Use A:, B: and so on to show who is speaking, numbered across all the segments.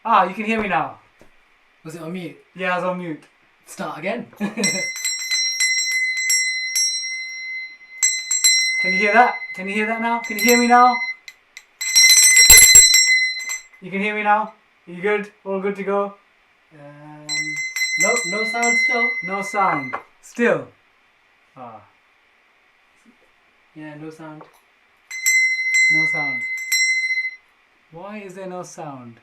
A: Ah, you can hear me now.
B: Was it on mute?
A: Yeah, I was on mute.
B: Start again.
A: Can you hear that? Can you hear that now? Can you hear me now? You can hear me now? Are you good? All good to go?
B: Nope, no sound still.
A: No sound. Still. Ah,
B: Yeah, no sound.
A: no sound. Why is there no sound?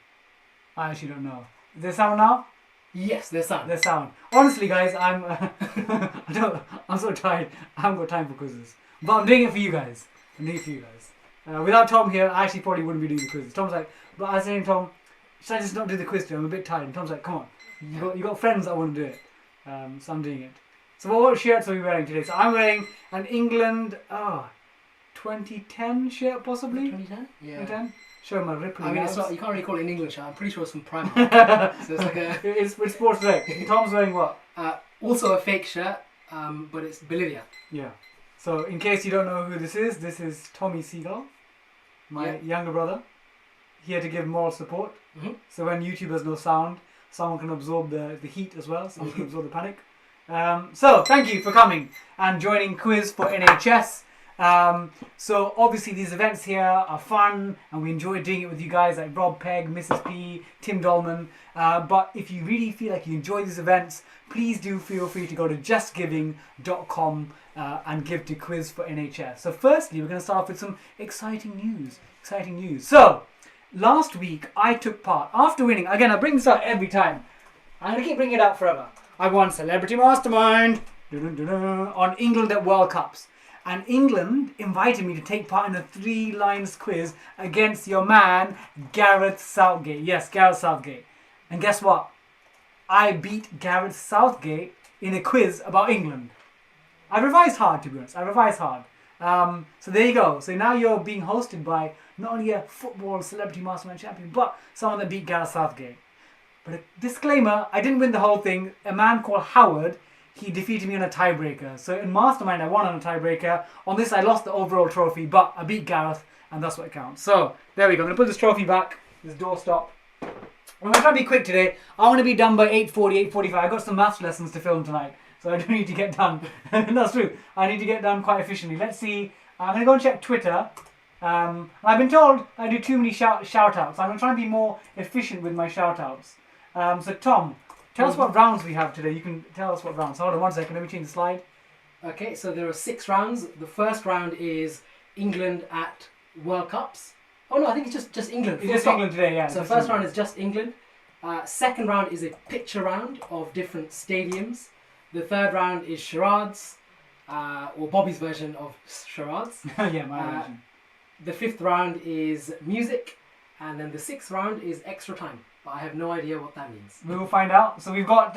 A: I actually don't know. Is there sound now?
B: Yes, there's sound.
A: There's sound. Honestly, guys, I'm I'm so tired. I haven't got time for quizzes. But I'm doing it for you guys. I'm doing it for you guys. Without Tom here, I actually probably wouldn't be doing the quizzes. Tom's like, but I was saying, Tom, should I just not do the quiz today? I'm a bit tired. And Tom's like, come on. You got friends that want to do it. So I'm doing it. So what shirts are we wearing today? So I'm wearing an England 2010 shirt, possibly?
B: 2010? Yeah.
A: 2010? Show my rippling
B: I mean,
A: abs.
B: it's not, you can't really call it an English shirt. I'm pretty sure it's from Primark. So it's like a...
A: It's sports direct. Tom's wearing what?
B: Also a fake shirt, but it's Bolivia.
A: Yeah. So in case you don't know who this is Tommy Seagull, my younger brother, here to give moral support.
B: Mm-hmm.
A: So when YouTube has no sound, someone can absorb the heat as well, someone can absorb the panic. So thank you for coming and joining Quiz for NHS. So obviously these events here are fun and we enjoy doing it with you guys like Rob Pegg, Mrs. P, Tim Dolman. But if you really feel like you enjoy these events, please do feel free to go to justgiving.com and give to Quiz for NHS. So firstly, we're going to start off with some exciting news. So last week I took part, after winning, again I bring this up every time, I'm going to keep bringing it up forever. I won Celebrity Mastermind on England at World Cups. And England invited me to take part in a 3 lines quiz against your man, Gareth Southgate. Yes, Gareth Southgate. And guess what? I beat Gareth Southgate in a quiz about England. I revised hard, to be honest. So there you go. So now you're being hosted by not only a football Celebrity Mastermind champion, but someone that beat Gareth Southgate. But a disclaimer, I didn't win the whole thing. A man called Howard, he defeated me on a tiebreaker. So in Mastermind, I won on a tiebreaker. On this, I lost the overall trophy, but I beat Gareth, and that's what counts. So there we go. I'm going to put this trophy back, this doorstop. I'm going to try to be quick today. I want to be done by 8:40, 8:45. I've got some maths lessons to film tonight, so I do need to get done. That's true. I need to get done quite efficiently. Let's see. I'm going to go and check Twitter. I've been told I do too many shout-outs. I'm going to try and be more efficient with my shout-outs. So Tom, tell us what rounds we have today. You can tell us what rounds. Hold on 1 second. Let me change the slide.
B: Okay, so there are 6 rounds. The first round is England at World Cups. Oh no, I think it's just England.
A: It's just England today, yeah.
B: So first round is just England. Second round is a picture round of different stadiums. The third round is Charades, or Bobby's version of Charades.
A: Yeah, my version.
B: The 5th round is music, and then the 6th round is extra time. But I have no idea what that means.
A: We will find out. So we've got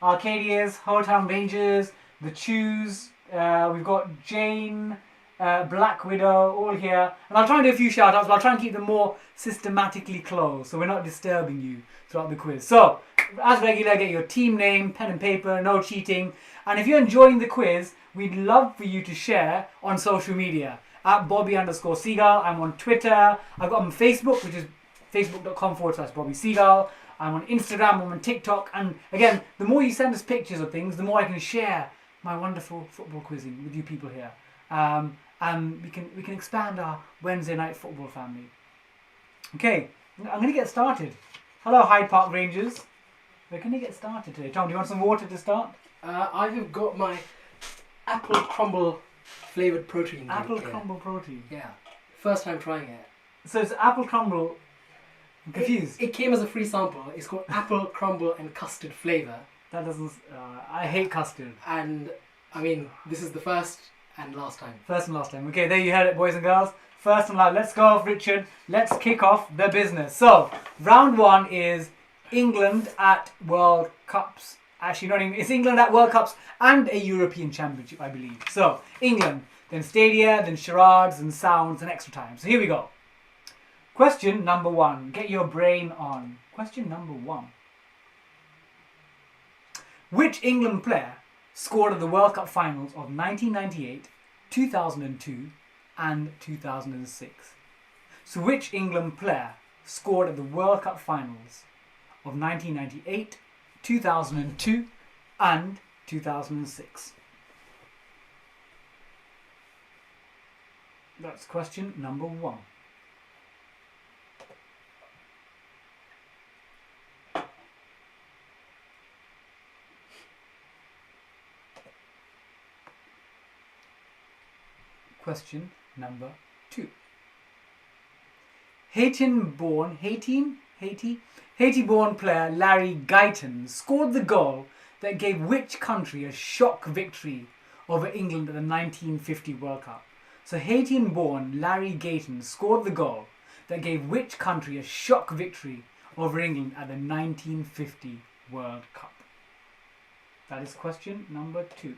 A: Arcadias, Hotown Rangers, The Chews, we've got Jane, Black Widow, all here. And I'll try and do a few shout-outs, but I'll try and keep them more systematically closed, so we're not disturbing you throughout the quiz. So, as regular, get your team name, pen and paper, no cheating. And if you're enjoying the quiz, we'd love for you to share on social media. At Bobby_Seagull. I'm on Twitter. I've got on Facebook, which is facebook.com/Bobby Seagull. I'm on Instagram, I'm on TikTok. And again, the more you send us pictures of things, the more I can share my wonderful football quizzing with you people here. And we can expand our Wednesday night football family. Okay, I'm going to get started. Hello, Hyde Park Rangers. We're going to get started today. Tom, do you want some water to start?
B: I have got my apple crumble flavoured protein.
A: Apple crumble protein?
B: Yeah. First time trying it.
A: So it's apple crumble. I'm confused.
B: It came as a free sample. It's called apple crumble and custard flavour.
A: That doesn't... I hate custard.
B: And, I mean, this is the first and last time.
A: First and last time. Okay, there you heard it, boys and girls. First and last. Let's go, Richard. Let's kick off the business. So, round 1 is England at World Cups. Actually, not even... It's England at World Cups and a European Championship, I believe. So, England, then Stadia, then Charades, and Sounds, and extra time. So, here we go. Question number 1. Get your brain on. Question number 1. Which England player scored at the World Cup finals of 1998, 2002 and 2006? So which England player scored at the World Cup finals of 1998, 2002 and 2006? That's question number 1. Question number 2. Haiti-born player Larry Guyton scored the goal that gave which country a shock victory over England at the 1950 World Cup? So Haitian-born Larry Guyton scored the goal that gave which country a shock victory over England at the 1950 World Cup? That is question number 2.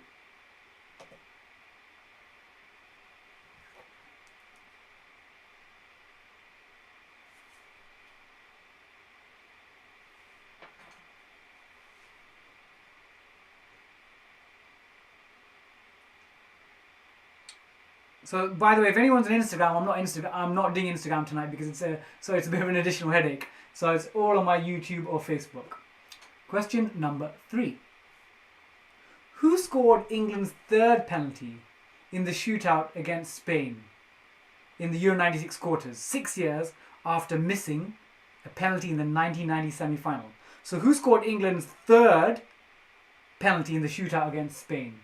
A: So, by the way, if anyone's on Instagram, I'm not doing Instagram tonight because it's a bit of an additional headache. So it's all on my YouTube or Facebook. Question number 3. Who scored England's third penalty in the shootout against Spain in the Euro 96 quarters, 6 years after missing a penalty in the 1990 semi-final? So who scored England's third penalty in the shootout against Spain?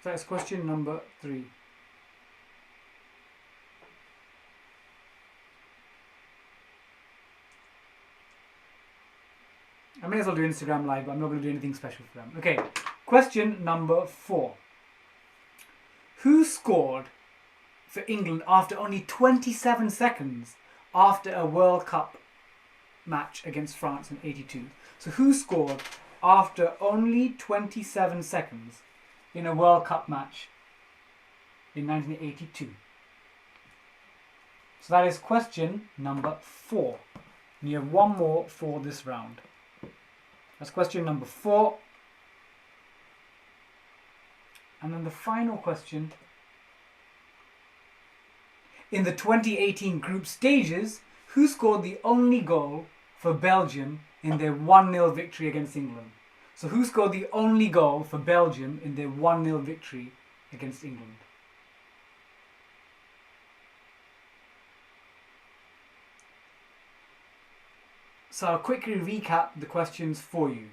A: So that's question number 3. I may as well do Instagram live, but I'm not going to do anything special for them. Okay, question number 4. Who scored for England after only 27 seconds after a World Cup match against France in '82? So who scored after only 27 seconds in a World Cup match in 1982? So that is question number 4. And you have one more for this round. That's question number 4. And then the final question. In the 2018 group stages, who scored the only goal for Belgium in their 1-0 victory against England? So who scored the only goal for Belgium in their 1-0 victory against England? So I'll quickly recap the questions for you.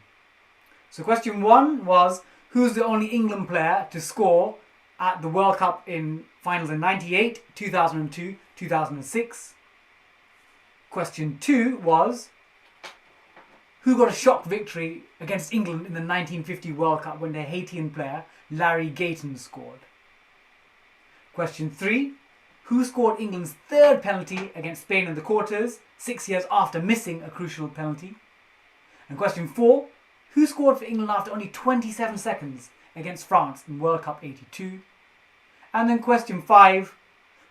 A: So question 1 was, who's the only England player to score at the World Cup in finals in 98, 2002, 2006? Question 2 was, who got a shock victory against England in the 1950 World Cup when their Haitian player Larry Guyton scored? Question 3, who scored England's third penalty against Spain in the quarters, 6 years after missing a crucial penalty? And question 4, who scored for England after only 27 seconds against France in World Cup '82? And then question 5,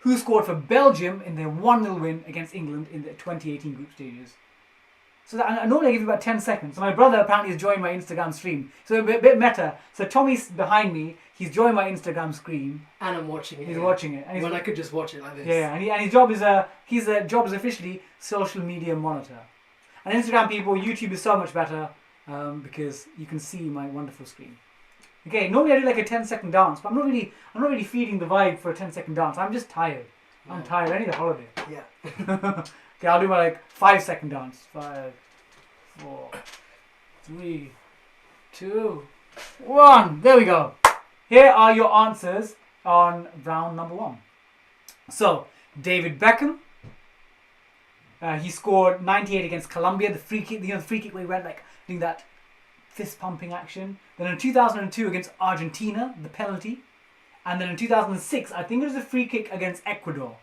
A: who scored for Belgium in their 1-0 win against England in the 2018 group stages? So that, I normally give you about 10 seconds. So my brother apparently has joined my Instagram stream. So a bit meta. So Tommy's behind me. He's joined my Instagram stream.
B: And I'm watching it.
A: He's watching it. And
B: when I could just watch it like this.
A: Yeah, and his job is his job is officially social media monitor. And Instagram people, YouTube is so much better because you can see my wonderful screen. Okay, normally I do like a 10-second dance, but I'm not really feeding the vibe for a 10-second dance. I'm just tired. I'm tired. I need a holiday.
B: Yeah.
A: Okay, I'll do my 5-second dance. 5, 4, 3, 2, 1. There we go. Here are your answers on round number 1. So, David Beckham. He scored 98 against Colombia. The free kick, the free kick where he went doing that fist pumping action. Then in 2002 against Argentina, the penalty. And then in 2006, I think it was a free kick against Ecuador.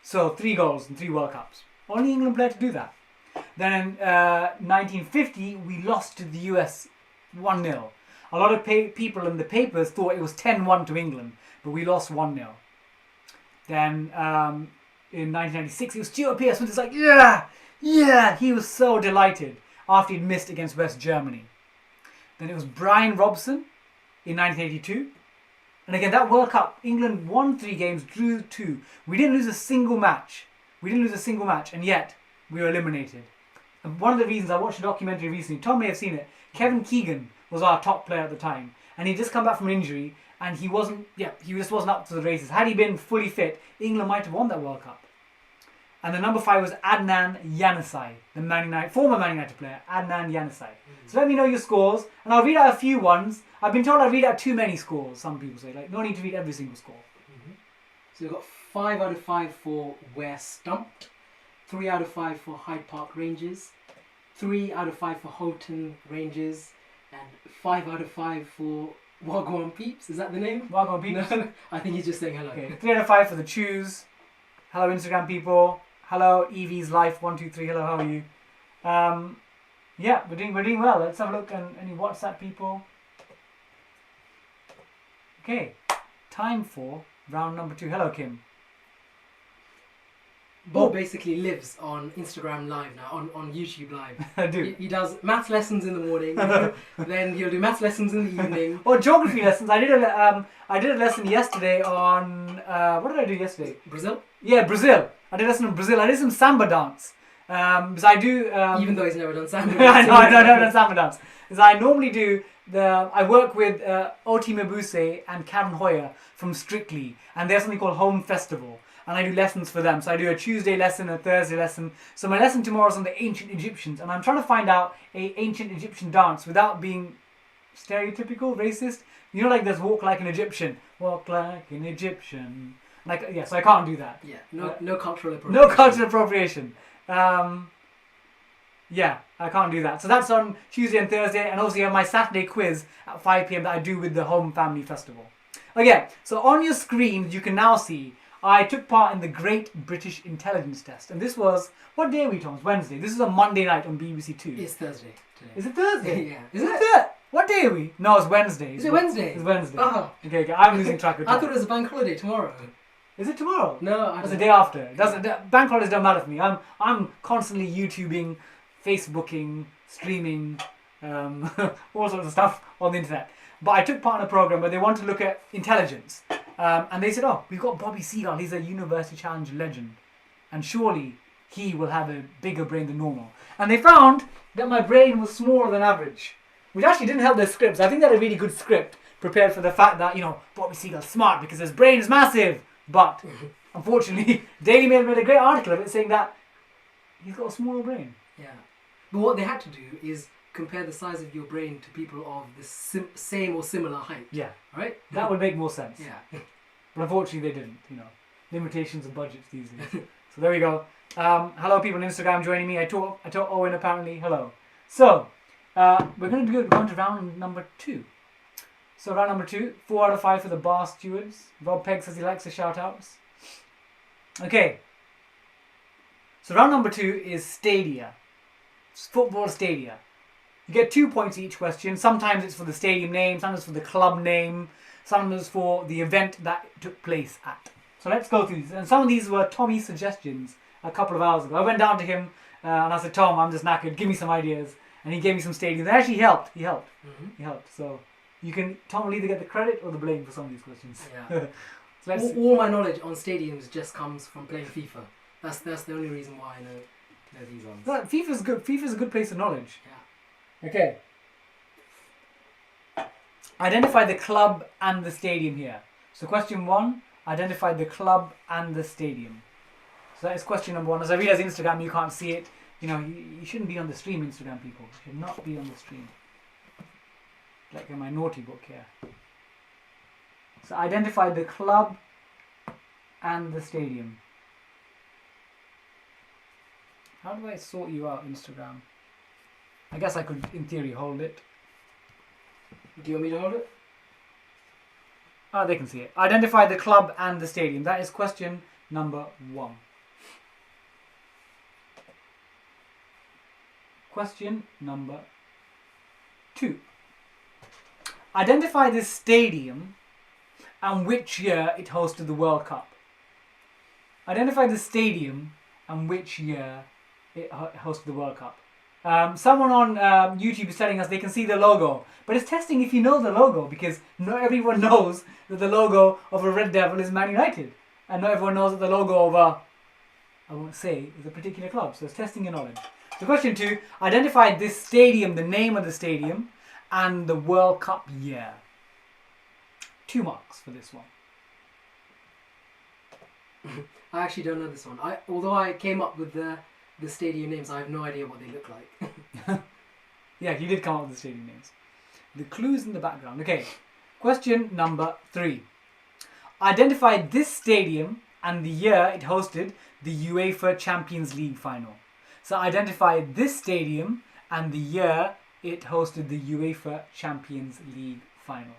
A: So 3 goals in 3 World Cups. Only England player to do that. Then in 1950, we lost to the US 1-0. A lot of people in the papers thought it was 10-1 to England, but we lost 1-0. Then in 1996, it was Stuart Pearce, which is like, yeah, he was so delighted after he'd missed against West Germany. Then it was Brian Robson in 1982. And again, that World Cup, England won 3 games, drew 2. We didn't lose a single match. And yet we were eliminated. And one of the reasons, I watched a documentary recently, Tom may have seen it, Kevin Keegan was our top player at the time. And he'd just come back from an injury, and he just wasn't up to the races. Had he been fully fit, England might have won that World Cup. And the number 5 was Adnan Januzaj, the former Man United player, Adnan Januzaj. So let me know your scores, and I'll read out a few ones. I've been told I read out too many scores, some people say. Like, no need to read every single score.
B: So we've got 5 out of 5 for Where Stumped, 3 out of 5 for Hyde Park Rangers, 3 out of 5 for Houghton Rangers, and 5 out of 5 for Wagwan Peeps. Is that the name?
A: Wagwan Peeps?
B: No, I think he's just saying hello.
A: Okay. 3 out of 5 for the Chews. Hello, Instagram people. Hello, Evie's Life 123. Hello, how are you? Yeah, we're doing well. Let's have a look at any WhatsApp people. Okay, time for round number 2. Hello, Kim.
B: Bob basically lives on Instagram Live now, on YouTube Live.
A: I do.
B: He does maths lessons in the morning, then he'll do maths lessons in the evening.
A: Or geography lessons. I did a lesson yesterday on what did I do yesterday?
B: Brazil?
A: Yeah, Brazil. I did a lesson in Brazil. I did some samba dance. Because I do.
B: Even though he's never done samba.
A: I know, I've never done samba dance. Because I normally do I work with Oti Mabuse and Karen Hoyer from Strictly, and there's something called Home Festival. And I do lessons for them. So I do a Tuesday lesson, a Thursday lesson. So my lesson tomorrow is on the ancient Egyptians. And I'm trying to find out a ancient Egyptian dance without being stereotypical, racist. You know, like there's walk like an Egyptian. Walk like an Egyptian. Like, yeah, so I can't do that.
B: Yeah, no cultural appropriation.
A: No cultural appropriation. Yeah, I can't do that. So that's on Tuesday and Thursday. And also you have my Saturday quiz at 5 p.m. that I do with the Home Family Festival. Okay, so on your screen, you can now see I took part in the Great British Intelligence Test. And this was, what day are we, Tom? It's Wednesday. This is a Monday night on BBC Two.
B: It's Thursday today.
A: Is it Thursday?
B: Yeah.
A: Is it? What day are we? No, it's Wednesday.
B: Is it Wednesday?
A: It's Wednesday.
B: Oh.
A: Okay, I'm losing track of time.
B: I thought it was a bank holiday tomorrow.
A: Is it tomorrow?
B: No,
A: It's the day after. It doesn't. Bank holidays don't matter for me. I'm constantly YouTubing, Facebooking, streaming, all sorts of stuff on the internet. But I took part in a program where they want to look at intelligence. And they said, oh, we've got Bobby Seagull. He's a University Challenge legend. And surely he will have a bigger brain than normal. And they found that my brain was smaller than average. Which actually didn't help their scripts. I think they had a really good script prepared for the fact that, Bobby Seagull's smart because his brain is massive. But, unfortunately, Daily Mail made a great article of it saying that he's got a smaller brain.
B: Yeah. But what they had to do is compare the size of your brain to people of the same or similar height.
A: Yeah.
B: Right?
A: That would make more sense.
B: Yeah.
A: But unfortunately they didn't, Limitations of budgets these days. So there we go. Hello people on Instagram joining me. I taught Owen apparently. Hello. So, we're going to go into round number 2. So round number 2, 4 out of 5 for the bar stewards. Rob Pegg says he likes the shout outs. Okay. So round number 2 is stadia. Football stadia. You get 2 points each question. Sometimes it's for the stadium name, sometimes it's for the club name, sometimes it's for the event that it took place at. So let's go through these. And some of these were Tommy's suggestions a couple of hours ago. I went down to him and I said, Tom, I'm just knackered, give me some ideas. And he gave me some stadiums. They actually helped. He helped. Mm-hmm. He helped. So Tom will either get the credit or the blame for some of these questions.
B: Yeah. So all my knowledge on stadiums just comes from playing FIFA. That's the only reason why I know these ones.
A: No, FIFA's good. FIFA's a good place of knowledge.
B: Yeah.
A: Okay. Identify the club and the stadium here. So question 1, identify the club and the stadium. So that is question number 1. As I read as Instagram, you can't see it. You shouldn't be on the stream, Instagram people. You should not be on the stream. Like in my naughty book here. So identify the club and the stadium. How do I sort you out, Instagram? I guess I could, in theory, hold it.
B: Do you want me to hold it?
A: Oh, they can see it. Identify the club and the stadium. That is question number 1. Question number 2. Identify the stadium and which year it hosted the World Cup. Identify the stadium and which year it hosted the World Cup. Someone on YouTube is telling us they can see the logo, but it's testing if you know the logo, because not everyone knows that the logo of a Red Devil is Man United, and not everyone knows that the logo of I won't say, is a particular club. So it's testing your knowledge. So question 2, identify this stadium, the name of the stadium, and the World Cup year. 2 marks for this one.
B: I actually don't know this one. Although I came up with the stadium names, I have no idea what they look like.
A: Yeah, you did come up with the stadium names. The clues in the background. Okay, question number 3. Identify this stadium and the year it hosted the UEFA Champions League final. So identify this stadium and the year it hosted the UEFA Champions League final.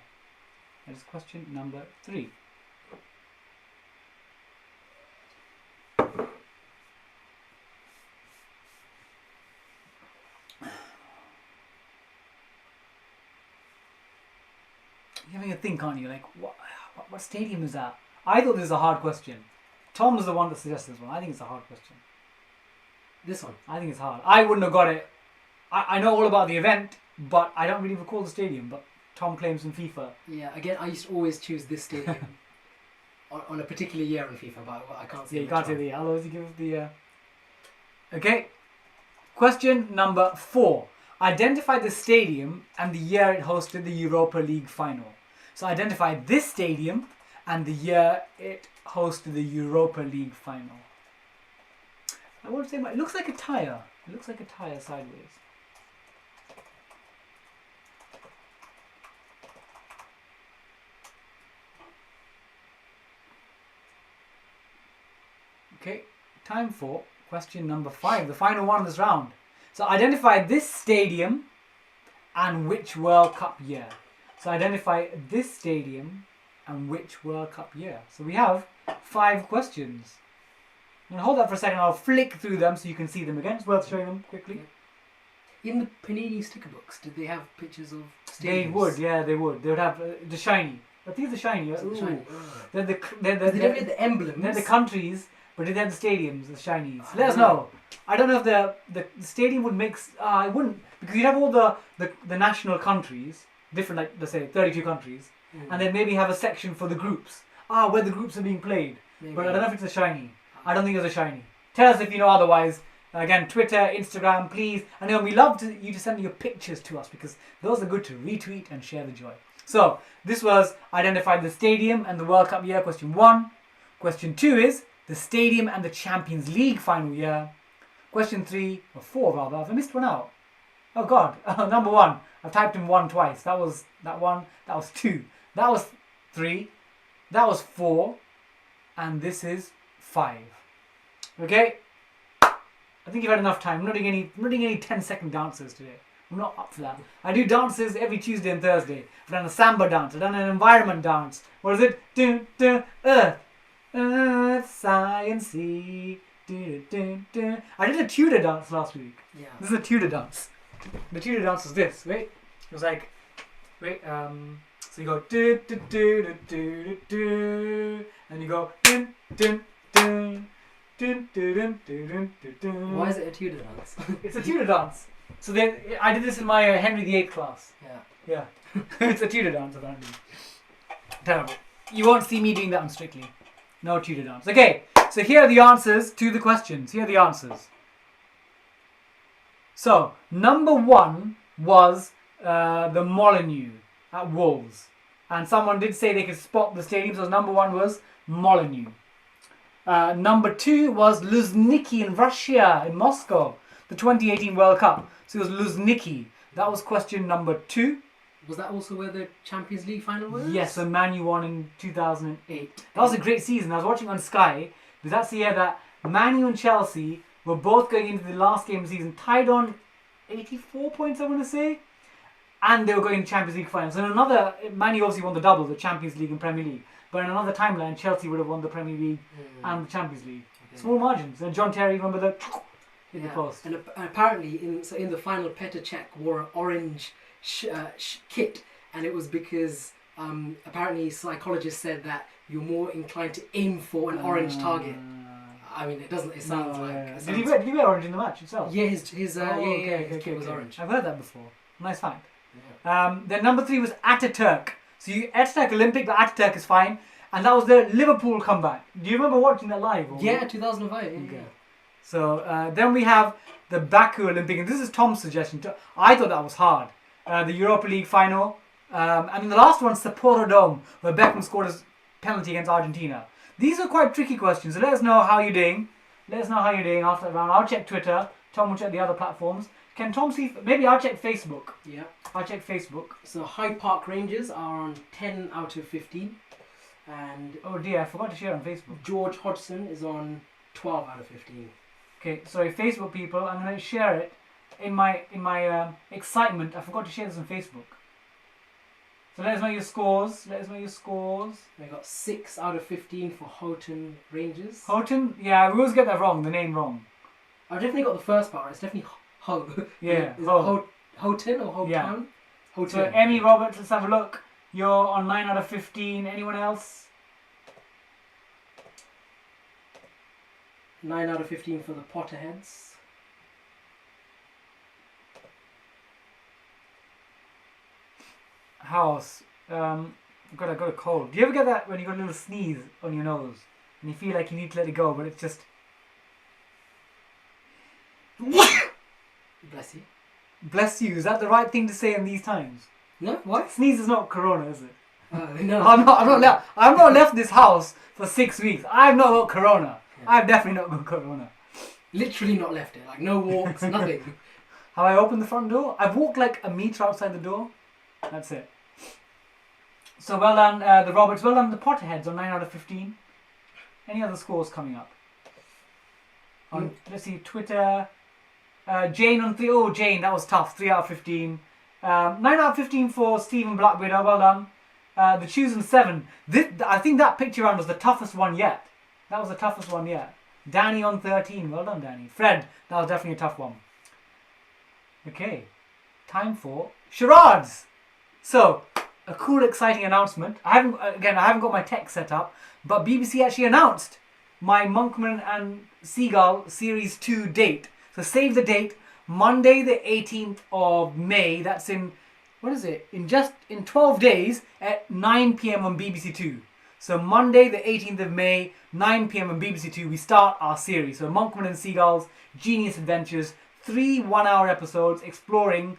A: That is question number 3. You're having a think, aren't you? Like, what stadium is that? I thought this was a hard question. Tom was the one that suggested this one. I think it's a hard question.
B: This one?
A: I think it's hard. I wouldn't have got it. I know all about the event, but I don't really recall the stadium. But Tom claims in FIFA.
B: Yeah, again, I used to always choose this stadium on a particular year in FIFA, but I can't say.
A: Yeah, you can't say the year. Otherwise, you give the. Okay. Question number 4. Identify the stadium and the year it hosted the Europa League final. So identify this stadium and the year it hosted the Europa League final. I won't say much. It looks like a tyre. It looks like a tyre sideways. Okay, time for question number 5, the final one of this round. So identify this stadium and which World Cup year. So identify this stadium and which World Cup year. So we have 5 questions. I'm going to hold that for a second. I'll flick through them so you can see them again. It's worth showing them quickly.
B: In the Panini sticker books, did they have pictures of stadiums?
A: They would, yeah, they would. They would have the shiny. I think it's the shiny. They're
B: the emblems.
A: They're the countries, but they have the stadiums, the shinies. Let us know. I don't know if the stadium would make... it wouldn't, because you'd have all the national countries, different, like, let's say, 32 countries, and then maybe have a section for the groups. Where the groups are being played. Maybe. But I don't know if it's a shiny. I don't think it's a shiny. Tell us if you know otherwise. Again, Twitter, Instagram, please. And we love you to send your pictures to us, because those are good to retweet and share the joy. So, this was identify the stadium and the World Cup year, question 1. Question 2 is the stadium and the Champions League final year. Question 3, or 4 rather, have I missed one out? Oh God, number 1. I've typed in 1 twice. That was that 1, that was 2. That was 3, that was 4, and this is 5. Okay? I think you've had enough time. I'm not doing any 10-second dances today. I'm not up for that. I do dances every Tuesday and Thursday. I've done a samba dance. I've done an environment dance. What is it? Earth, science, sea. I did a Tudor dance last week.
B: Yeah.
A: This is a Tudor dance. The Tudor dance is this. Wait. It was like, so you go do do do do do do, and you go dun dun dun.
B: Why is it a Tudor dance?
A: It's a Tudor dance. So then I did this in my Henry VIII class. Yeah. It's a Tudor dance apparently. Terrible. You won't see me doing that on Strictly. No Tudor dance. Okay, so here are the answers to the questions. Here are the answers. So, number 1 was the Molineux at Wolves. And someone did say they could spot the stadium, so number 1 was Molineux. Number 2 was Luzhniki in Russia, in Moscow, the 2018 World Cup. So it was Luzhniki. That was question number 2.
B: Was that also where the Champions League final was?
A: Yes, so Man U won in 2008. That was a great season. I was watching on Sky, because that's the year that Man U and Chelsea were both going into the last game of the season, tied on 84 points, I want to say. And they were going to Champions League finals. And Man U obviously won the double, the Champions League and Premier League. But in another timeline, Chelsea would have won the Premier League and the Champions League. Okay. Small margins. And John Terry, remember the post.
B: And apparently, in the final, Petr Cech wore an orange kit, and it was because apparently psychologists said that you're more inclined to aim for an orange target. I mean, it doesn't. It sounds like.
A: Yeah.
B: It
A: Did he
B: sounds-
A: wear orange in the match himself?
B: Yeah, his
A: okay,
B: kit was orange.
A: I've heard that before. Nice fact.
B: Yeah.
A: Then number 3 was Ataturk. So Ataturk Olympic, but Ataturk is fine. And that was the Liverpool comeback. Do you remember watching that live? Or
B: Yeah, 2005. Yeah,
A: Okay.
B: yeah.
A: So then we have the Baku Olympic, and this is Tom's suggestion. I thought that was hard. The Europa League final. And then the last one, Sapporo Dome, where Beckham scored his penalty against Argentina. These are quite tricky questions, so let us know how you're doing. Let us know how you're doing after that round. I'll check Twitter. Tom will check the other platforms. Can Tom see? Maybe I'll check Facebook.
B: Yeah.
A: I'll check Facebook.
B: So Hyde Park Rangers are on 10 out of 15, and
A: Oh dear, I forgot to share on Facebook.
B: George Hodgson is on 12 out of 15.
A: Okay, sorry, Facebook people. I'm going to share it in my excitement. I forgot to share this on Facebook. So let us know your scores. Let us know your scores.
B: They got 6 out of 15 for Houghton Rangers.
A: Houghton? Yeah, we always get that wrong. The name wrong.
B: I've definitely got the first part. It's definitely Ho.
A: Yeah.
B: Is
A: Ho.
B: it Houghton or Houghton?
A: Yeah.
B: Houghton.
A: So Emmy Roberts, let's have a look. You're on 9 out of 15. Anyone else?
B: 9 out of 15 for the Potterheads.
A: House. I got a cold. Do you ever get that when you got a little sneeze on your nose and you feel like you need to let it go, but it's just
B: Bless you.
A: bless you. Is that the right thing to say in these times?
B: No? What?
A: Sneeze is not corona, is it?
B: No.
A: I'm not left this house for 6 weeks. I've not got corona.
B: Yeah.
A: I've definitely not got corona.
B: Literally not left it. Like no walks, nothing.
A: Have I opened the front door? I've walked like a metre outside the door. That's it. So well done, the Roberts. Well done, the Potterheads on 9 out of 15. Any other scores coming up? On let's see, Twitter. Jane on 3. Oh, Jane, that was tough. 3 out of 15. 9 out of 15 for Stephen Black Widow. Well done. The Chosen 7. I think that picture round was the toughest one yet. That was the toughest one yet. Danny on 13. Well done, Danny. Fred, that was definitely a tough one. Okay, time for Charades. So, a cool, exciting announcement. I haven't got my tech set up, but BBC actually announced my Monkman and Seagull Series 2 date. So save the date, Monday the 18th of May. That's in, what is it? In 12 days at 9 p.m. on BBC 2. So Monday the 18th of May, 9 p.m. on BBC 2, we start our series. So Monkman and Seagull's Genius Adventures, 3 one-hour episodes exploring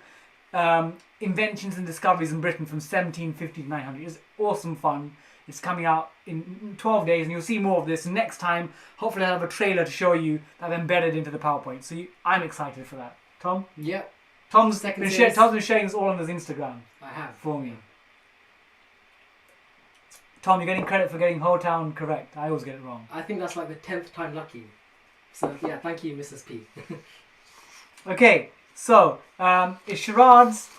A: inventions and discoveries in Britain from 1750 to 900. It's awesome fun. It's coming out in 12 days, and you'll see more of this. Next time, hopefully I'll have a trailer to show you that I've embedded into the PowerPoint. So I'm excited for that. Tom?
B: Yep.
A: Tom's
B: Second
A: been
B: series.
A: sharing this all on his Instagram
B: I have.
A: for me. Tom, you're getting credit for getting Ho Town correct. I always get it wrong.
B: I think that's like the 10th time lucky. So yeah, thank you, Mrs. P.
A: Okay, so it's Charades.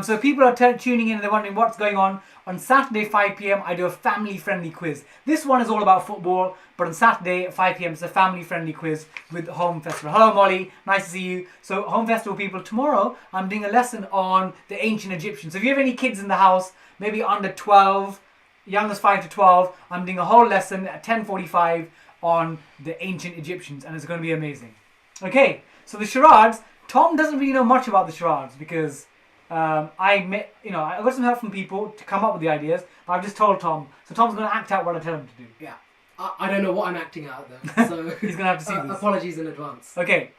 A: So people are tuning in and they're wondering what's going on. On Saturday 5 p.m. I do a family-friendly quiz. This one is all about football, but on Saturday at 5 p.m. it's a family-friendly quiz with Home Festival. Hello Molly, nice to see you. So Home Festival people, tomorrow I'm doing a lesson on the ancient Egyptians. So if you have any kids in the house, maybe under 12, youngest 5 to 12, I'm doing a whole lesson at 10:45 on the ancient Egyptians, and it's going to be amazing. Okay, so the charades. Tom doesn't really know much about the charades because I got some help from people to come up with the ideas. But I've just told Tom, so Tom's going to act out what I tell him to do.
B: Yeah. I don't know what I'm acting out though, so
A: He's going to have to see this.
B: apologies in advance.
A: Okay,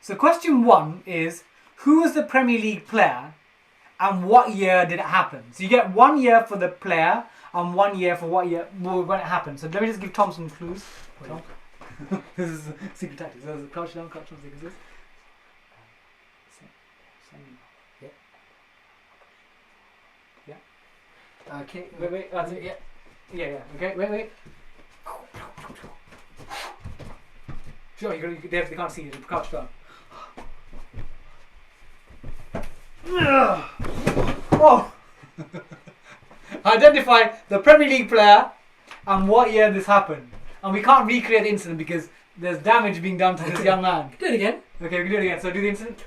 A: so question 1 is, who was the Premier League player and what year did it happen? So you get 1 year for the player and 1 year for what year when it happened. So let me just give Tom some clues. Tom. This is secret tactics. So crouch down, secret this.
B: Okay.
A: Wait, that's it. Yeah. Okay, wait. Sure, they can't see you. Crouch down. Oh! Identify the Premier League player and what year this happened. And we can't recreate the incident because there's damage being done to this young man.
B: Do it again.
A: Okay, we can do it again. So do the incident.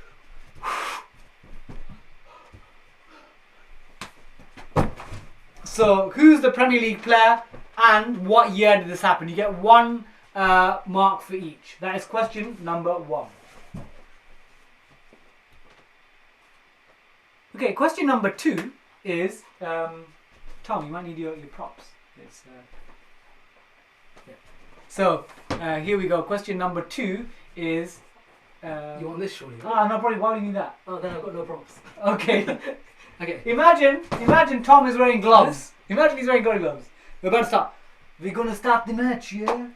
A: So, who's the Premier League player and what year did this happen? You get one mark for each. That is question number 1. Okay, question number 2 is Tom, you might need your props. It's, yeah. So here we go. Question number 2 is.
B: You want this, surely?
A: No, probably. Why do you need that?
B: Oh, then I've got no props.
A: Okay.
B: Okay.
A: Imagine Tom is wearing gloves. Imagine he's wearing gloves. We're about to start. We're gonna start the match, yeah?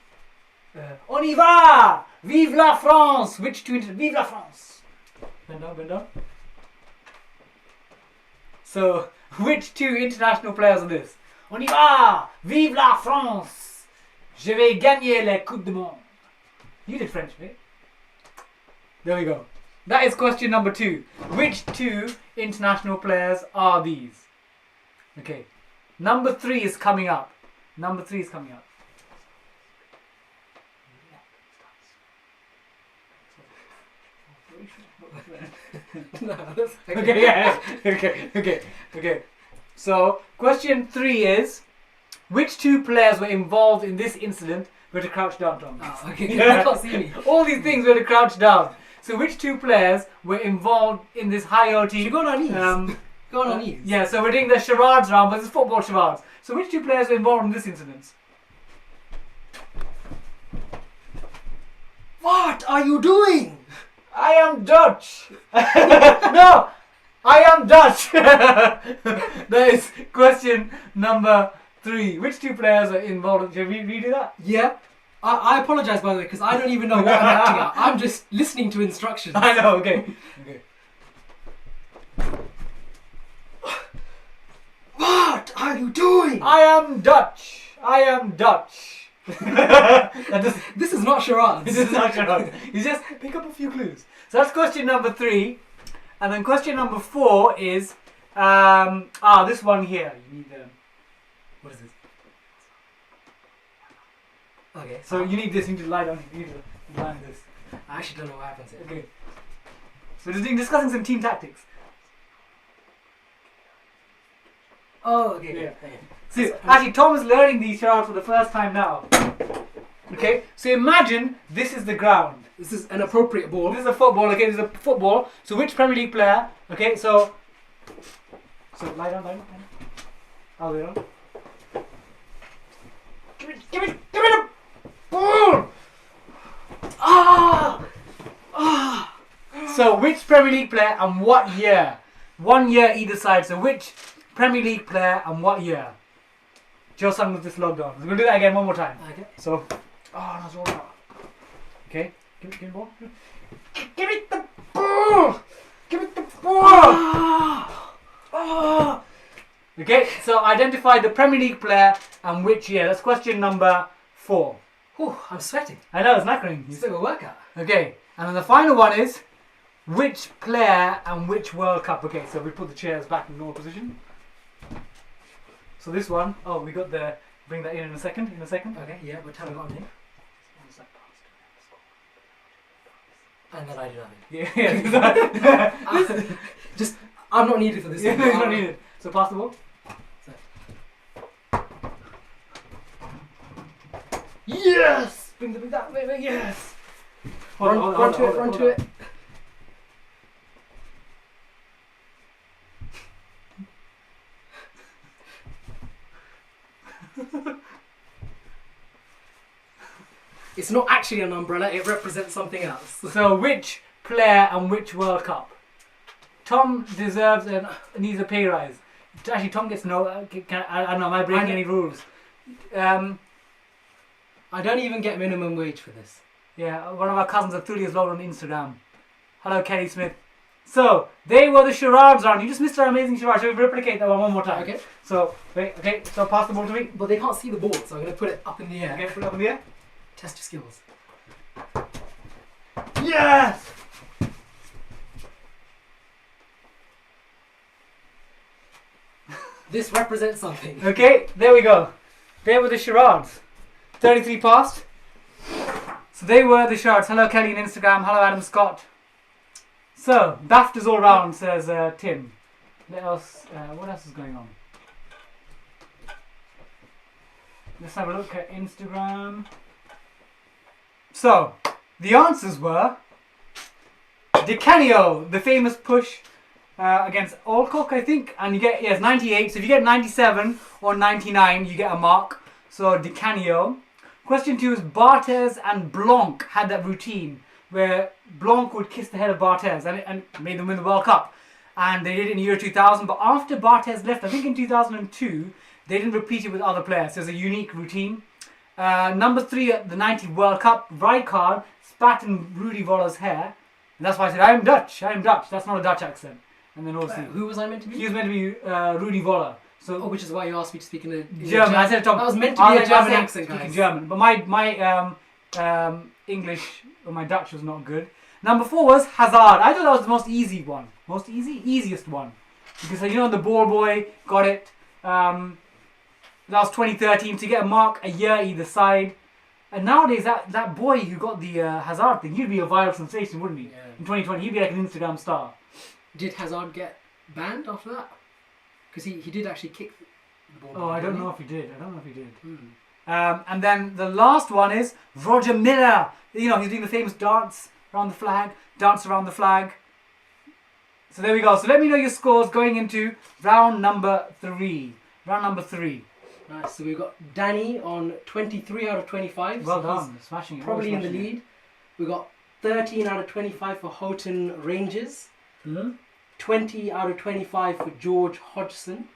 A: On y va! Vive la France! Which two? Vive la France! Bend down. So, which 2 international players are this? On y va! Vive la France! Je vais gagner la Coupe du Monde. You did French, mate. There we go. That is question number 2. Which 2 international players are these? Okay. Number 3 is coming up. No,
B: that's
A: Okay, yeah. Okay. So, question 3 is, which 2 players were involved in this incident? We're to crouch down, Tom.
B: Oh, okay. You can't see me.
A: All these things were to crouch down. So, which 2 players were involved in this high OT?
B: Should we go on our knees? Go on our knees.
A: Yeah, so we're doing the charades round, but it's football charades. So, which 2 players were involved in this incident?
B: What are you doing?
A: I am Dutch. No, I am Dutch. That is question number 3. Which 2 players are involved? Should we redo that?
B: Yeah. I apologise, by the way, because I don't even know what I'm acting at. I'm just listening to instructions.
A: I know, okay.
B: What are you doing?
A: I am Dutch.
B: This is not charades.
A: This is not charades. You just pick up a few clues. So that's question number 3. And then question number 4 is, this one here. You need what is this?
B: Okay.
A: So you need this. You need to lie down. You need to lie on this.
B: I actually don't know what happens here.
A: Okay. So we're discussing some team tactics.
B: Oh, okay.
A: Yeah. See, actually, Tom is learning these charades for the first time now. Okay. So imagine this is the ground.
B: This is an appropriate ball.
A: This is a football. Okay. This is a football. So which Premier League player? Okay. So lie down. I'll lay down. Give me the ball. So which Premier League player and what year? 1 year either side. So which Premier League player and what year? Joe Sung was just logged on. We're going to do that again one more time.
B: Okay.
A: So, it's all out. Okay, give me the ball. Give me the ball! Give me the ball! Okay, so identify the Premier League player and which year. That's question number 4.
B: Whew, I'm sweating.
A: I know, it's knackering.
B: It's a bit of a workout.
A: Okay, and then the final one is which player and which World Cup. Okay, so we put the chairs back in normal position. So this one, we got the, bring that in a second.
B: Okay, yeah, what time we got on here? And then I do nothing.
A: Yeah.
B: Just, I'm not needed for this.
A: Yeah, it's not needed. So pass the ball. Yes! Bring that way, yes!
B: Run to it. It's not actually an umbrella, it represents something else.
A: So which player and which World Cup? Tom deserves needs a pay rise. Actually, Tom gets no. I don't know. Am I breaking any rules?
B: I don't even get minimum wage for this.
A: Yeah, one of our cousins of Thulia's logged on Instagram. Hello, Kelly Smith. So they were the charades round. You just missed our amazing charade. Shall we replicate that one more time?
B: Okay.
A: So wait. Okay. So pass the ball to me.
B: But they can't see the ball, so I'm going to put it up in the air.
A: Okay. Put it up in the air.
B: Test your skills.
A: Yes.
B: This represents something.
A: Okay. There we go. They were the charades. 33 passed. So they were the charades. Hello, Kelly on Instagram. Hello, Adam Scott. So, daft is all round, says Tim. What else is going on? Let's have a look at Instagram. So, the answers were Di Canio, the famous push against Alcock, I think. And you get, yes, 98. So if you get 97 or 99, you get a mark. So, Di Canio. Question 2 is Barthez and Blanc had that routine where Blanc would kiss the head of Barthez and made them win the World Cup. And they did it in the year 2000. But after Barthez left, I think in 2002, they didn't repeat it with other players. So it's a unique routine. Number 3 at the 90 World Cup, Rijkaard spat in Rudy Voller's hair. And that's why I said, I'm Dutch. That's not a Dutch accent. And then obviously...
B: who was I meant to be?
A: He was meant to be Rudy Voller. So,
B: which is why you asked me to speak in a
A: German. I said Tom.
B: That was meant to be a German accent,
A: speaking
B: guys.
A: German, but my English or my Dutch was not good. Number 4 was Hazard. I thought that was the most easy one. Easiest one. Because the ball boy got it. That was 2013. So you get a mark a year either side. And nowadays that boy who got the Hazard thing, he'd be a viral sensation, wouldn't he?
B: Yeah.
A: In 2020, he'd be like an Instagram star.
B: Did Hazard get banned after that? Because he did actually kick the ball.
A: Oh, I don't know if he did.
B: Mm.
A: And then the last one is Roger Miller. He's doing the famous dance around the flag. So there we go. So let me know your scores going into round number 3.
B: Nice. So we've got Danny on 23 out of 25.
A: Well
B: so
A: done. Smashing it.
B: Probably in the lead. We've got 13 out of 25 for Houghton Rangers. 20 out of 25 for George Hodgson.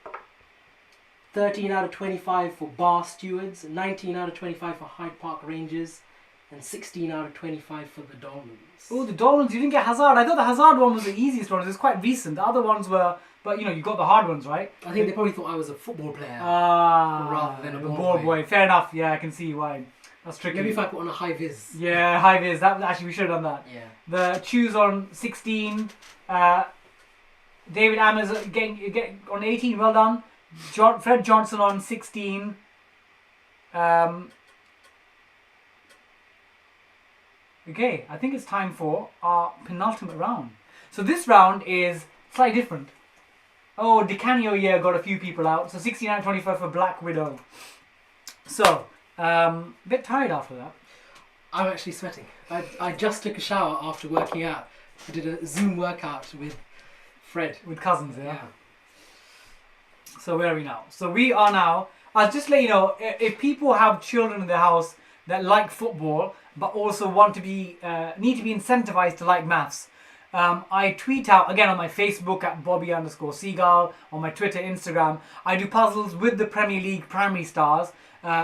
B: 13 out of 25 for Bar Stewards. 19 out of 25 for Hyde Park Rangers. And 16 out of 25 for the Dolmans.
A: Oh, the Dolmans. You didn't get Hazard. I thought the Hazard one was the easiest one. It was quite recent. The other ones were... But, you got the hard ones, right?
B: I think they probably thought I was a football player.
A: Rather
B: than a
A: ball boy. Fair enough. Yeah, I can see why. That's tricky.
B: Maybe if I put on a high vis.
A: Yeah, high vis. Actually, we should have done that.
B: Yeah.
A: The choose on 16. David Ammers getting on 18. Well done. Fred Johnson on 16. Okay, I think it's time for our penultimate round. So this round is slightly different. Oh, Di Canio got a few people out. So 16 out of 25 for Black Widow. So, a bit tired after that.
B: I'm actually sweating. I just took a shower after working out. I did a Zoom workout with Fred.
A: With cousins, yeah. So where are we now? So we are now... I'll just let you know, if people have children in their house that like football, but also want to be... need to be incentivized to like maths, I tweet out, again on my Facebook at Bobby_Seagull, on my Twitter, Instagram, I do puzzles with the Premier League primary stars,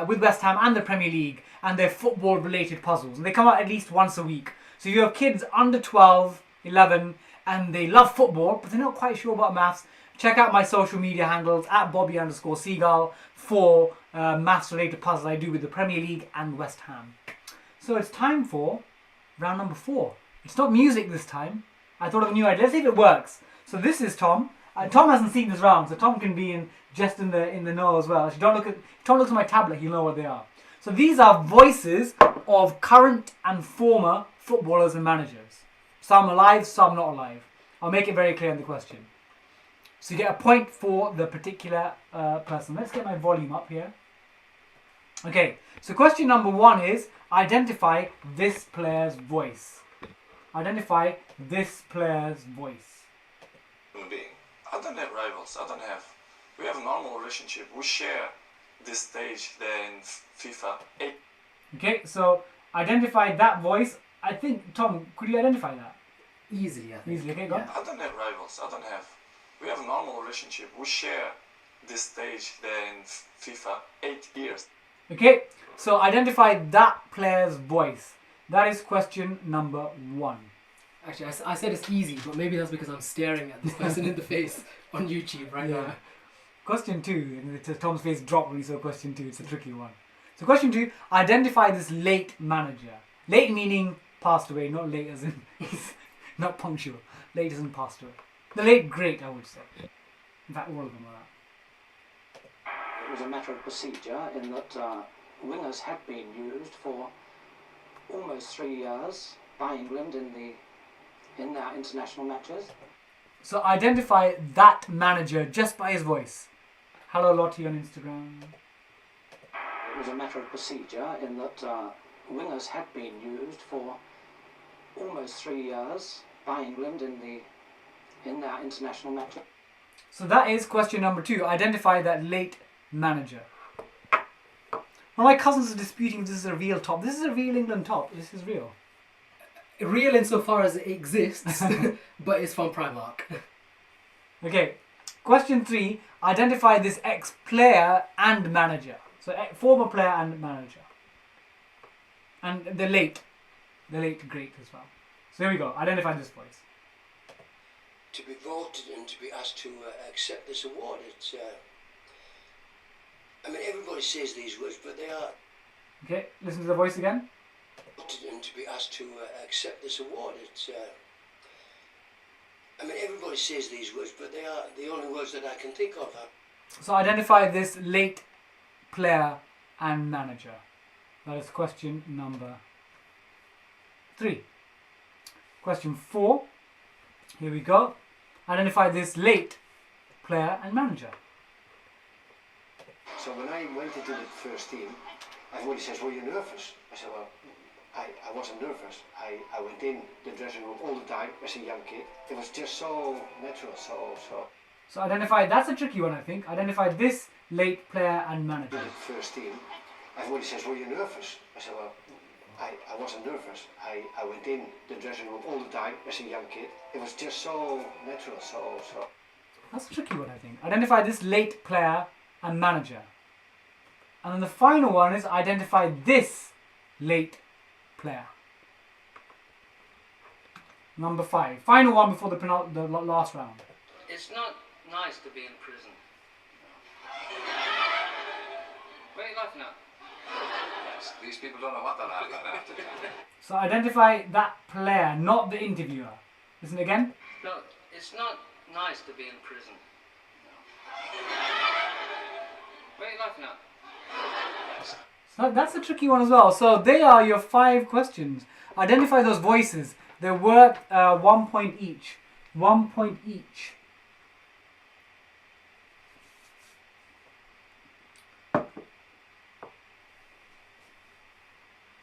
A: with West Ham and the Premier League, and they're football related puzzles. And they come out at least once a week. So if you have kids under 12, 11, and they love football, but they're not quite sure about maths, check out my social media handles at Bobby_Seagull for maths related puzzles I do with the Premier League and West Ham. So it's time for round number 4. It's not music this time. I thought of a new idea. Let's see if it works. So this is Tom. Tom hasn't seen this round, so Tom can be in the know as well. If Tom looks at my tablet, he'll know what they are. So these are voices of current and former footballers and managers. Some alive, some not alive. I'll make it very clear in the question. So you get a point for the particular person. Let's get my volume up here. Okay, so question number 1 is identify this player's voice. Identify this player's voice.
C: I don't have rivals. We have a normal relationship. We share this stage there in FIFA 8.
A: Okay, so identify that voice. I think, Tom, could you identify that?
B: Easily, I think.
A: Easily, okay, go on.
C: I don't have rivals. We have a normal relationship. We share this stage there in FIFA 8 years.
A: Okay, so identify that player's voice. That is question number 1.
B: Actually, I said it's easy, but maybe that's because I'm staring at this person in the face on YouTube right now.
A: Question 2, and Tom's face dropped when he saw question 2. It's a tricky one. So question 2, identify this late manager. Late meaning passed away, not late as in not punctual. Late as in passed away. The late great, I would say. In fact, all of them are that.
D: It was a matter of procedure in that wingers had been used for almost 3 years by England in their international matches.
A: So identify that manager just by his voice. Hello Lottie on Instagram.
D: It was a matter of procedure in that wingers had been used for almost 3 years by England in their international matches.
A: So that is question number 2. Identify that late manager. Well, my cousins are disputing if this is a real top. This is a real England top. This is real.
B: Real insofar as it exists, but it's from Primark.
A: Okay. Question 3. Identify this ex-player and manager. So former player and manager. And the late great as well. So here we go. Identify this voice.
E: To be voted and to be asked to accept this award, it's... I mean, everybody says these words, but they are...
A: Okay, listen to the voice again.
E: Voted and to be asked to accept this award, it's... I mean, everybody says these words, but they are the only words that I can think of.
A: So identify this late player and manager. That is question number 3. Question 4. Here we go. Identify this late player and manager.
F: So when I went into the first team, everybody says, were you nervous? I said, well, I wasn't nervous. I went in the dressing room all the time as a young kid. It was just so natural,
A: So identify, that's a tricky one I think. Identify this late player and manager.
F: In the first team, everybody says, were you nervous? I said, well, I wasn't nervous. I went in the dressing room all the time as a young kid. It was just so natural, so.
A: That's a tricky one I think. Identify this late player and manager. And then the final one is identify this late player. Number 5. Final one before the last round.
G: It's not nice to be in prison. What are you laughing at?
C: These people don't know what they're laughing at.
A: So identify that player, not the interviewer. Listen again.
G: No, it's not nice to be in prison. What are you laughing at?
A: So that's a tricky one as well. So they are your 5 questions. Identify those voices. They're worth 1 point each. 1 point each.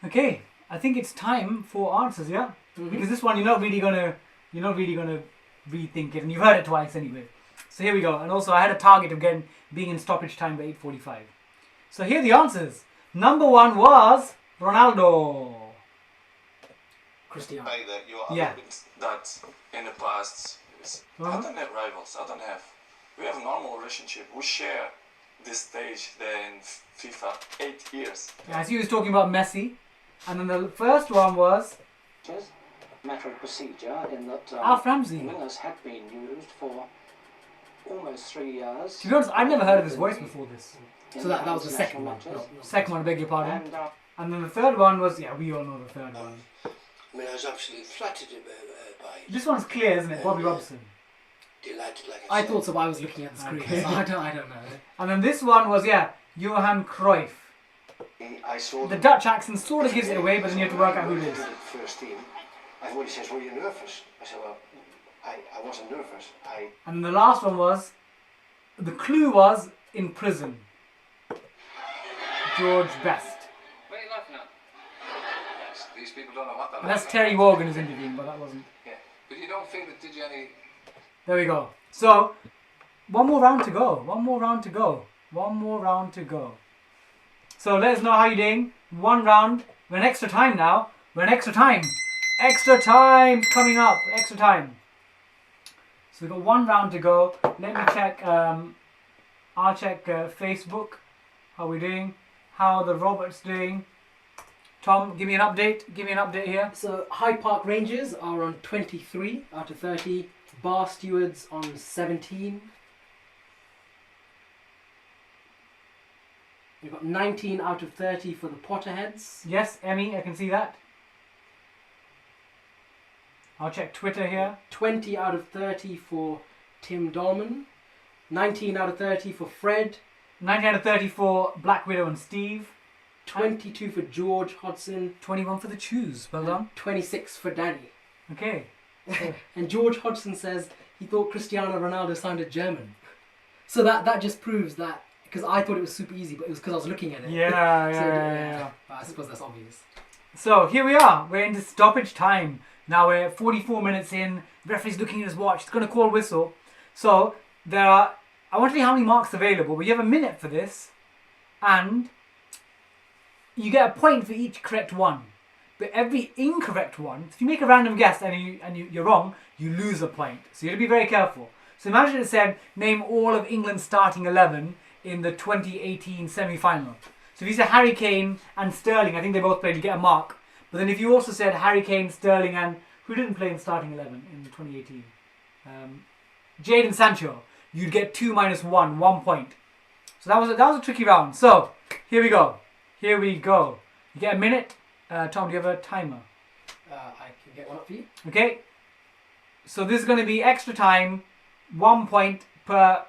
A: Okay, I think it's time for answers, yeah?
B: Mm-hmm.
A: Because this one you're not really gonna rethink it, and you've heard it twice anyway. So here we go. And also I had a target of being in stoppage time by 8:45. So here are the answers. Number 1 was Ronaldo.
B: Cristiano.
C: Say that you are
A: Yeah.
C: that in the past. I don't have rivals. I don't have. We have a normal relationship. We share this stage there in FIFA 8 years.
A: As he was talking about Messi. And then the first one was
D: Matter of procedure in that
A: Alf Ramsey.
D: wingers had been used for almost 3 years.
A: To be honest, I'd never heard of his voice before this.
B: So that was the second one.
D: international matches.
A: Second one, I beg your pardon.
D: And
A: And then the third one was, yeah, we all know the third one.
E: I mean, I was absolutely flattered by it.
A: This one's clear, isn't it? Bobby Robson.
E: Delighted, like
B: I
E: said.
B: thought so, but I was looking at the screen,
A: Okay.
B: so I don't know.
A: And then this one was, yeah, Johan Cruyff.
F: I saw
A: The Dutch accent sort of gives it away, but then you have to work out who it is.
F: The first team, everybody says, were you nervous? I said, well, I wasn't nervous.
A: And the last one was, the clue was in prison. George Best.
G: What are you laughing at?
C: These people don't know what they're
A: And that's
C: laughing
A: Terry Wogan who's interviewing, but that wasn't.
C: at. Yeah. But you don't feel it did you any...
A: There we go. So, one more round to go. One more round to go. One more round to go. So let us know how you're doing. 1 round. We're in extra time now. We're in extra time. Extra time's coming up. Extra time. So we've got 1 round to go. Let me check. I'll check Facebook. How we're doing. How the Roberts doing. Tom, give me an update. Give me an update here.
B: So Hyde Park Rangers are on 23 out of 30. Bar Stewards on 17. We've got 19 out of 30 for the Potterheads.
A: Yes, Emmy, I can see that. I'll check Twitter here.
B: 20 out of 30 for Tim Dolman. 19 out of 30 for Fred.
A: 19 out of 30 for Black Widow and Steve.
B: 22 for George Hodgson.
A: 21 for the Chews. Well done.
B: 26 for Danny.
A: Okay.
B: And George Hodgson says he thought Cristiano Ronaldo sounded German. So that just proves that, because I thought it was super easy, but it was because I was looking at it.
A: Yeah.
B: But I suppose that's obvious.
A: So here we are. We're into stoppage time. Now we're 44 minutes in. The referee's looking at his watch. He's going to call whistle. So there are, I want to see how many marks available, but you have a minute for this. And you get a point for each correct one. But every incorrect one, if you make a random guess and you're wrong, you lose a point. So you have to be very careful. So imagine it said, name all of England's starting 11 in the 2018 semi-final. So if you said Harry Kane and Sterling, I think they both played, you get a mark. But then if you also said Harry Kane, Sterling, and who didn't play in starting 11 in 2018? Jadon Sancho, you'd get 2 minus 1, 1 point. So that was a tricky round. So here we go. Here we go. You get a minute. Tom, do you have a timer?
B: I can get one up for you.
A: Okay. So this is going to be extra time, 1 point per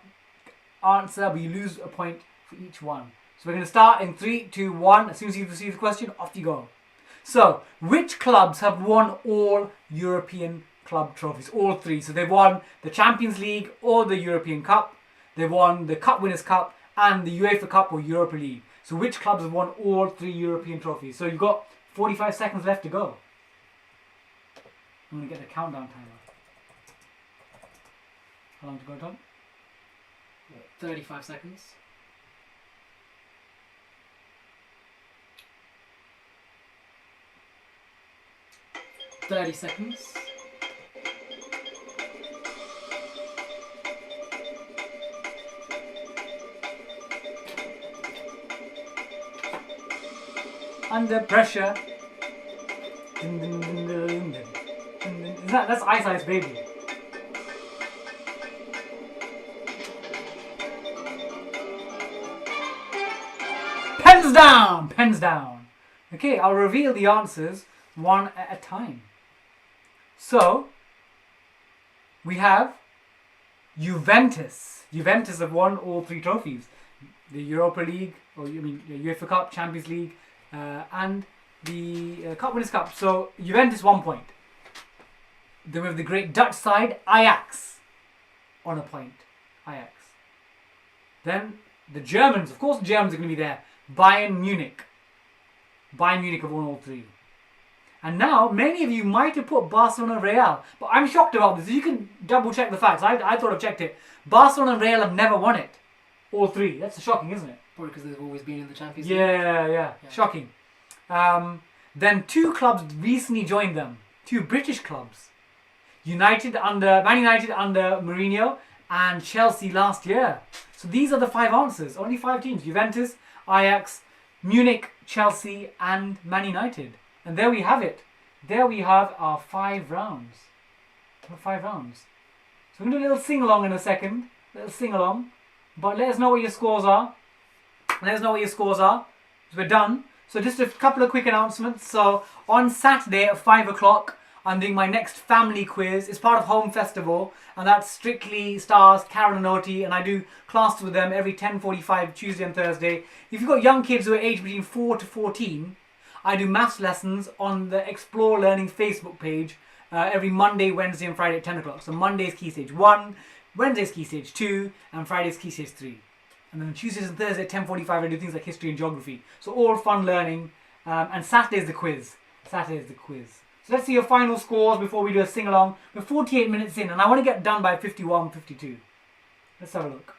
A: answer, but you lose a point for each one. So we're going to start in 3, 2, 1. As soon as you've received the question, off you go. So, which clubs have won all European club trophies? All 3. So they've won the Champions League or the European Cup. They've won the Cup Winners' Cup and the UEFA Cup or Europa League. So which clubs have won all 3 European trophies? So you've got 45 seconds left to go. I'm going to get the countdown timer. How long to go, Tom?
B: 35 seconds. $30.
A: Under pressure. That's Ice Ice Baby. Pens down! Pens down. Okay, I'll reveal the answers one at a time. So, we have Juventus. Juventus have won all 3 trophies. The Europa League, or you mean the UEFA Cup, Champions League, and the Cup Winners' Cup. So, Juventus 1 point. Then we have the great Dutch side, Ajax, on a point. Ajax. Then the Germans, of course the Germans are going to be there. Bayern Munich. Bayern Munich have won all 3. And now, many of you might have put Barcelona and Real, but I'm shocked about this. You can double check the facts. I thought I've checked it. Barcelona and Real have never won it. All 3. That's shocking, isn't it?
B: Probably because they've always been in the Champions League.
A: Yeah. Shocking. Then 2 clubs recently joined them. 2 British clubs. Man United under Mourinho and Chelsea last year. So these are the 5 answers. Only 5 teams. Juventus, Ajax, Munich, Chelsea and Man United. And there we have it. There we have our 5 rounds. 5 rounds. So we're going to do a little sing-along in a second. Little sing-along. But let us know what your scores are. So we're done. So just a couple of quick announcements. So on Saturday at 5 o'clock, I'm doing my next family quiz. It's part of Home Festival, and that strictly stars Karen and Oti, and I do classes with them every 10:45 Tuesday and Thursday. If you've got young kids who are aged between 4 to 14, I do maths lessons on the Explore Learning Facebook page every Monday, Wednesday and Friday at 10 o'clock. So Monday's Key Stage 1, Wednesday's Key Stage 2, and Friday's Key Stage 3. And then Tuesdays and Thursdays at 10:45 I do things like history and geography. So all fun learning. And Saturday's the quiz. So let's see your final scores before we do a sing-along. We're 48 minutes in and I want to get done by 51, 52. Let's have a look.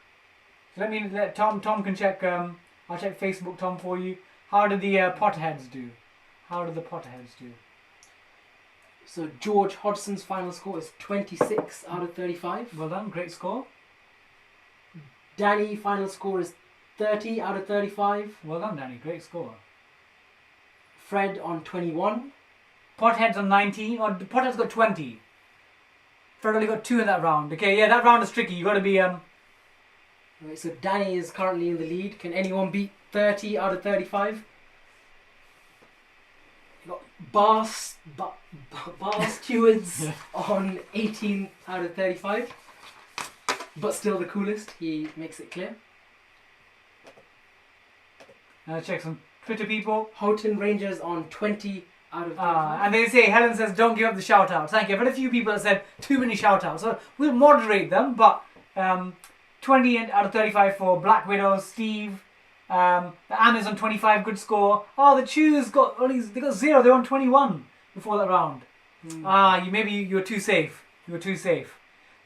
A: So let Tom can check, I'll check Facebook, Tom, for you. How did the Potterheads do?
B: So George Hodgson's final score is 26 out of 35.
A: Well done, great score.
B: Danny, final score is 30 out of 35.
A: Well done, Danny, great score.
B: Fred on 21.
A: Pothead's on 19, or Pothead's got 20. Fred only got 2 in that round. Okay, yeah, that round is tricky. You got to be
B: Right, so Danny is currently in the lead. Can anyone beat 30 out of 35? You got Bar Stewards on 18 out of 35. But still the coolest. He makes it clear.
A: check some Twitter people.
B: Houghton Rangers on 20 out of 35.
A: And they say, Helen says, don't give up the shout-outs. Thank you. I've had a few people that said too many shout-outs. So we'll moderate them, but 20 out of 35 for Black Widows, Steve, The Amazon 25 good score. Oh, the Chews got they got 0. They were on 21 before that round. You were too safe. You were too safe.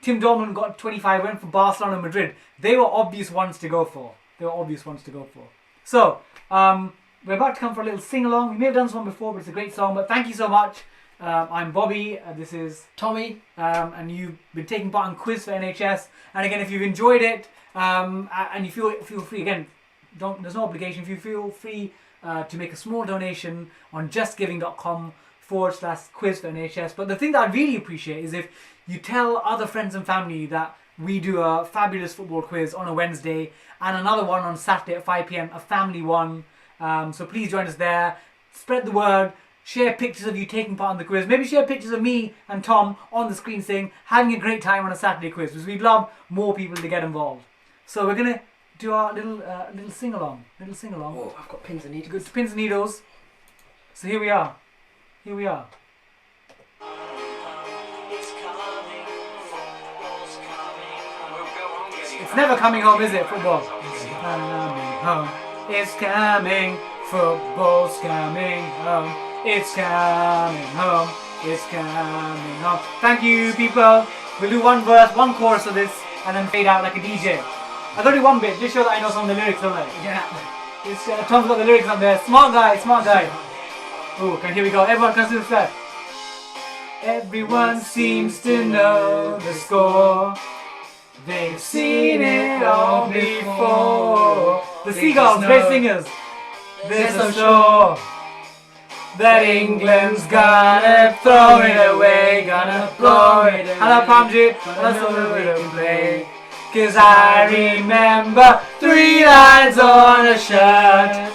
A: Tim Dorman got 25. Went for Barcelona and Madrid. They were obvious ones to go for. So we're about to come for a little sing along. We may have done this one before, but it's a great song. But thank you so much. I'm Bobby. This is
B: Tommy.
A: And you've been taking part in quiz for NHS. And again, if you've enjoyed it and you feel free, again, there's no obligation. If you feel free to make a small donation on justgiving.com/quiz for NHS. But the thing that I really appreciate is if you tell other friends and family that we do a fabulous football quiz on a Wednesday and another one on Saturday at 5 p.m, a family one. So please join us there. Spread the word. Share pictures of you taking part in the quiz. Maybe share pictures of me and Tom on the screen saying, having a great time on a Saturday quiz, because we'd love more people to get involved. So we're going to do our little sing-along.
B: Oh, I've got pins and needles.
A: Good pins and needles. So here we are. It's never coming home, is it, football? It's coming home. It's coming. Football's coming home. It's coming home. It's coming home. Thank you, people. We'll do one verse, one chorus of this, and then fade out like a DJ. I've got to do one bit, just show that I know some of the lyrics, don't I?
B: Yeah.
A: Tom's got the lyrics up there. Smart guy. Oh, okay, here we go. Everyone comes to the step. Everyone seems to know the score. They've seen it all before. The Seagulls, great singers. They're so sure that England's gonna throw it away, gonna blow it. Hello, Pamjit, let's play. 'Cause I remember 3 lines on a shirt.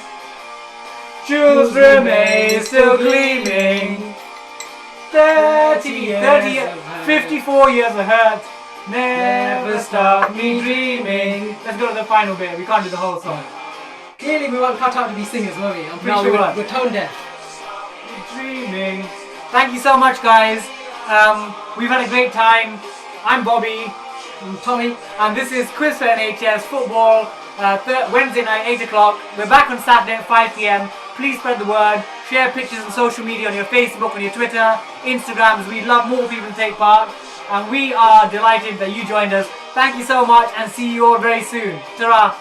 A: Jewels remain still gleaming. 54 years of hurt never stopped me dreaming. Let's go to the final bit. We can't do the whole song.
B: Clearly we weren't cut out to be singers, were we? I'm pretty
A: No,
B: sure
A: we weren't.
B: we're tone deaf.
A: Dreaming. Thank you so much, guys. We've had a great time. I'm Bobby.
B: I'm Tommy.
A: And this is Quiz for NHS Football, Wednesday night, 8 o'clock. We're back on Saturday at 5 p.m. Please spread the word. Share pictures on social media, on your Facebook, on your Twitter, Instagrams. We'd love more people to take part. And we are delighted that you joined us. Thank you so much and see you all very soon. Ta-ra.